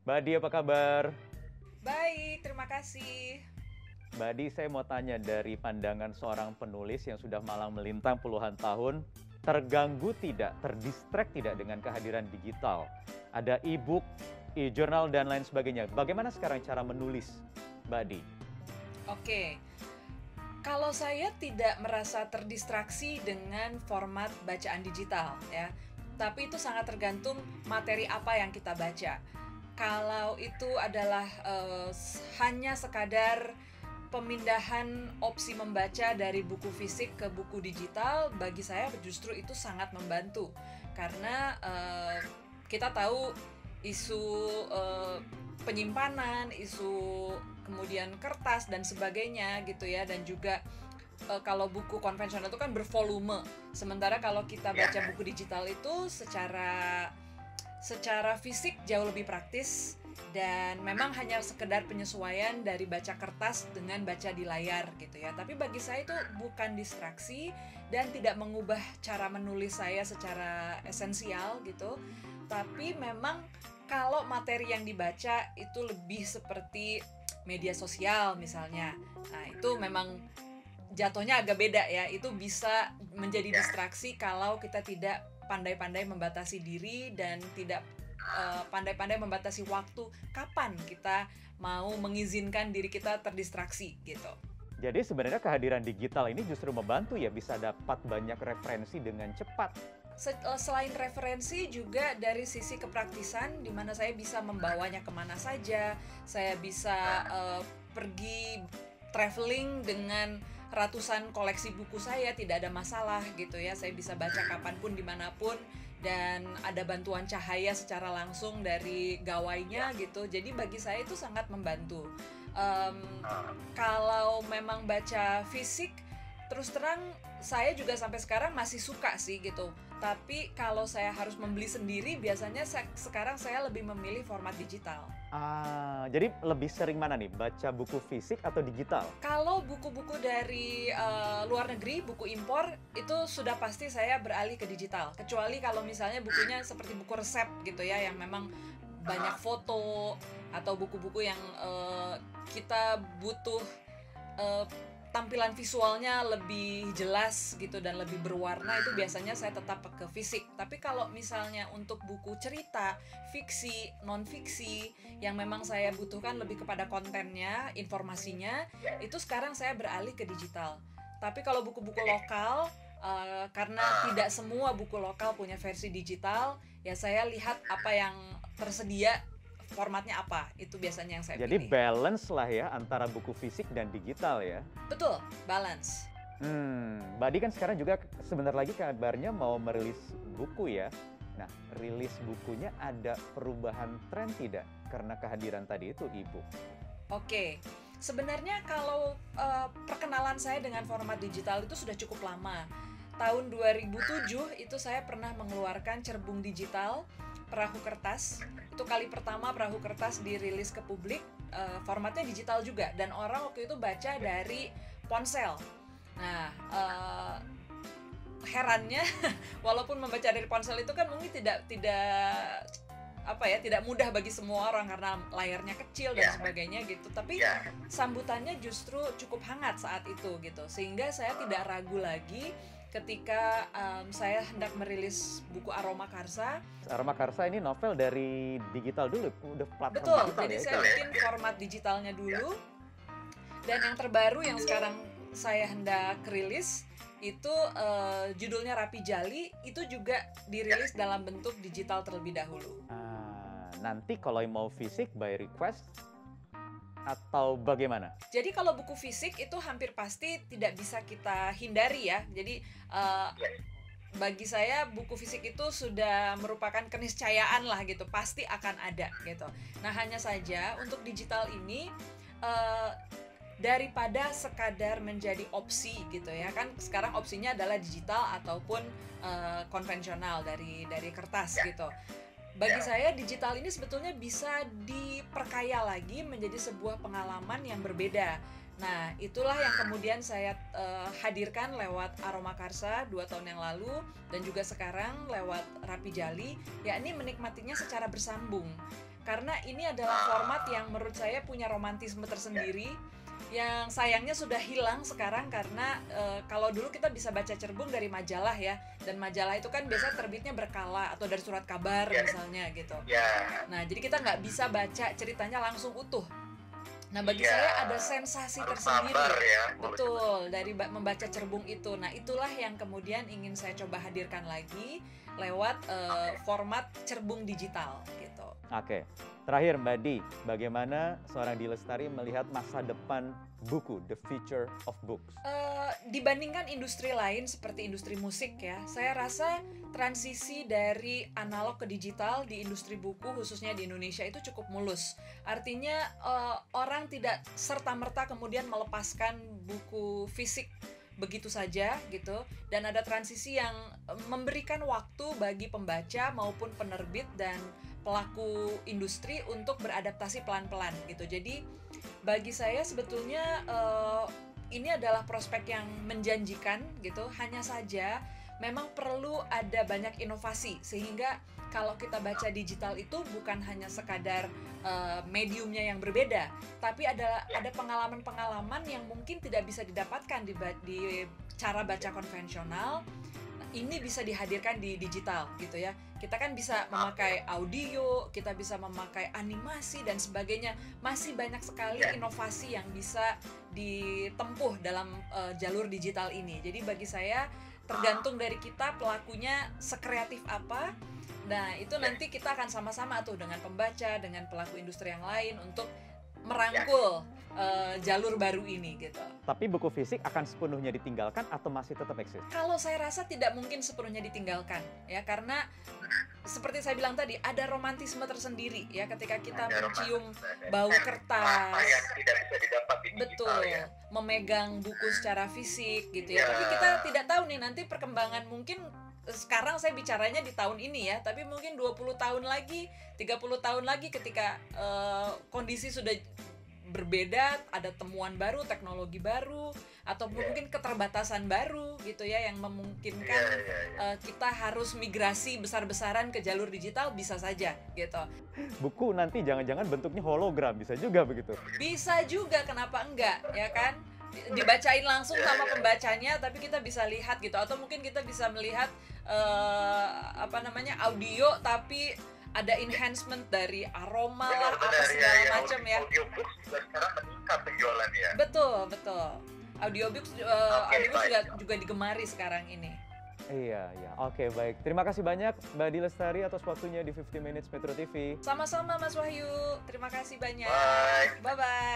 Mbak Di, apa kabar? Baik, terima kasih. Mbak Di, saya mau tanya dari pandangan seorang penulis yang sudah malang melintang puluhan tahun, terganggu tidak, terdistract tidak dengan kehadiran digital? Ada e-book, e-journal, dan lain sebagainya. Bagaimana sekarang cara menulis, Mbak Di? Oke, kalau saya tidak merasa terdistraksi dengan format bacaan digital ya, tapi itu sangat tergantung materi apa yang kita baca. Kalau itu adalah hanya sekadar pemindahan opsi membaca dari buku fisik ke buku digital, bagi saya justru itu sangat membantu karena kita tahu isu eh, penyimpanan, isu kemudian kertas dan sebagainya gitu ya, dan juga kalau buku konvensional itu kan bervolume, sementara kalau kita baca buku digital itu secara fisik jauh lebih praktis dan memang hanya sekedar penyesuaian dari baca kertas dengan baca di layar gitu ya. Tapi bagi saya itu bukan distraksi dan tidak mengubah cara menulis saya secara esensial gitu. Tapi memang kalau materi yang dibaca itu lebih seperti media sosial misalnya. Nah, itu memang jatuhnya agak beda ya. Itu bisa menjadi distraksi kalau kita tidak pandai-pandai membatasi diri dan tidak pandai-pandai membatasi waktu kapan kita mau mengizinkan diri kita terdistraksi gitu. Jadi sebenarnya kehadiran digital ini justru membantu ya, bisa dapat banyak referensi dengan cepat. Selain referensi juga dari sisi kepraktisan di mana saya bisa membawanya kemana saja, saya bisa pergi traveling dengan ratusan koleksi buku saya, tidak ada masalah gitu ya. Saya bisa baca kapanpun dimanapun dan ada bantuan cahaya secara langsung dari gawainya gitu. Jadi bagi saya itu sangat membantu. Kalau memang baca fisik, terus terang saya juga sampai sekarang masih suka sih gitu. Tapi kalau saya harus membeli sendiri, biasanya sekarang saya lebih memilih format digital. Jadi lebih sering mana nih, baca buku fisik atau digital? Kalau buku-buku dari luar negeri, buku impor, itu sudah pasti saya beralih ke digital. Kecuali kalau misalnya bukunya seperti buku resep gitu ya, yang memang banyak foto, atau buku-buku yang kita butuh uh, tampilan visualnya lebih jelas gitu dan lebih berwarna, itu biasanya saya tetap ke fisik. Tapi kalau misalnya untuk buku cerita, fiksi, non-fiksi yang memang saya butuhkan lebih kepada kontennya, informasinya, itu sekarang saya beralih ke digital. Tapi kalau buku-buku lokal, karena tidak semua buku lokal punya versi digital, ya saya lihat apa yang tersedia, formatnya apa, itu biasanya yang saya Jadi pilih. balance lah ya antara buku fisik dan digital ya. Betul, balance. Mbak Di kan sekarang juga sebentar lagi kabarnya mau merilis buku ya. Nah, rilis bukunya ada perubahan tren tidak? Karena kehadiran tadi itu e-book. Oke, sebenarnya kalau perkenalan saya dengan format digital itu sudah cukup lama. Tahun 2007 itu saya pernah mengeluarkan cerbung digital, perahu kertas. Itu kali pertama perahu kertas dirilis ke publik, formatnya digital juga, dan orang waktu itu baca dari ponsel. Nah, herannya walaupun membaca dari ponsel itu kan mungkin tidak apa ya, tidak mudah bagi semua orang karena layarnya kecil dan sebagainya gitu, tapi sambutannya justru cukup hangat saat itu gitu, sehingga saya tidak ragu lagi ketika saya hendak merilis buku Aroma Karsa. Aroma Karsa ini novel dari digital dulu, udah platform Betul, digital jadi ya itu saya ya? bikin format digitalnya dulu, dan yang terbaru yang sekarang saya hendak rilis itu judulnya Rapi Jali, itu juga dirilis dalam bentuk digital terlebih dahulu. Nanti kalau yang mau fisik by request atau bagaimana? Jadi kalau buku fisik itu hampir pasti tidak bisa kita hindari ya. Jadi bagi saya buku fisik itu sudah merupakan keniscayaan lah gitu, pasti akan ada gitu. Nah, hanya saja untuk digital ini uh, daripada sekadar menjadi opsi gitu ya, kan sekarang opsinya adalah digital ataupun konvensional dari kertas gitu. Bagi saya digital ini sebetulnya bisa diperkaya lagi menjadi sebuah pengalaman yang berbeda. Nah, itulah yang kemudian saya hadirkan lewat Aroma Karsa 2 tahun yang lalu, dan juga sekarang lewat Rapi Jali, yakni menikmatinya secara bersambung. karena ini adalah format yang menurut saya punya romantisme tersendiri, yang sayangnya sudah hilang sekarang karena kalau dulu kita bisa baca cerbung dari majalah ya, dan majalah itu kan biasanya terbitnya berkala atau dari surat kabar misalnya gitu. Nah jadi kita nggak bisa baca ceritanya langsung utuh. Nah bagi saya ada sensasi tersendiri, betul, dari membaca cerbung itu. Nah itulah yang kemudian ingin saya coba hadirkan lagi lewat format cerbung digital gitu. Oke, terakhir Mbak Di, bagaimana seorang Di Lestari melihat masa depan buku, the future of books? Dibandingkan industri lain seperti industri musik ya, saya rasa transisi dari analog ke digital di industri buku khususnya di Indonesia itu cukup mulus. Artinya orang tidak serta-merta kemudian melepaskan buku fisik begitu saja gitu, dan ada transisi yang memberikan waktu bagi pembaca maupun penerbit dan pelaku industri untuk beradaptasi pelan-pelan gitu. Jadi bagi saya sebetulnya ini adalah prospek yang menjanjikan gitu, hanya saja memang perlu ada banyak inovasi sehingga kalau kita baca digital itu bukan hanya sekadar mediumnya yang berbeda, tapi ada pengalaman-pengalaman yang mungkin tidak bisa didapatkan di cara baca konvensional. Ini bisa dihadirkan di digital gitu ya. Kita kan bisa memakai audio, kita bisa memakai animasi dan sebagainya. Masih banyak sekali inovasi yang bisa ditempuh dalam jalur digital ini. Jadi bagi saya tergantung dari kita pelakunya sekreatif apa. Nah itu nanti kita akan sama-sama tuh dengan pembaca, dengan pelaku industri yang lain untuk merangkul jalur baru ini gitu. Tapi buku fisik akan sepenuhnya ditinggalkan atau masih tetap eksis? Kalau saya rasa tidak mungkin sepenuhnya ditinggalkan ya, karena seperti saya bilang tadi ada romantisme tersendiri ya ketika kita mencium bau kertas, yang tidak bisa didapat di betul, digital, ya. Memegang buku secara fisik gitu ya. Tapi kita tidak tahu nih nanti perkembangan, mungkin sekarang saya bicaranya di tahun ini ya, tapi mungkin 20 tahun lagi, 30 tahun lagi ketika kondisi sudah berbeda, ada temuan baru, teknologi baru, atau mungkin keterbatasan baru gitu ya yang memungkinkan kita harus migrasi besar-besaran ke jalur digital, bisa saja gitu. Buku nanti jangan-jangan bentuknya hologram, bisa juga begitu? Bisa juga, kenapa enggak ya kan? Dibacain langsung sama pembacanya, tapi kita bisa lihat gitu, atau mungkin kita bisa melihat audio tapi ada enhancement dari aroma lah, apa segala macam ya. Audiobook juga sekarang meningkat penjualannya. Betul. Audiobook juga digemari sekarang ini. Iya. Oke, baik. Terima kasih banyak Mbak Di Lestari atas waktunya di 50 Minutes Metro TV. Sama-sama Mas Wahyu. Terima kasih banyak. Bye. Bye-bye.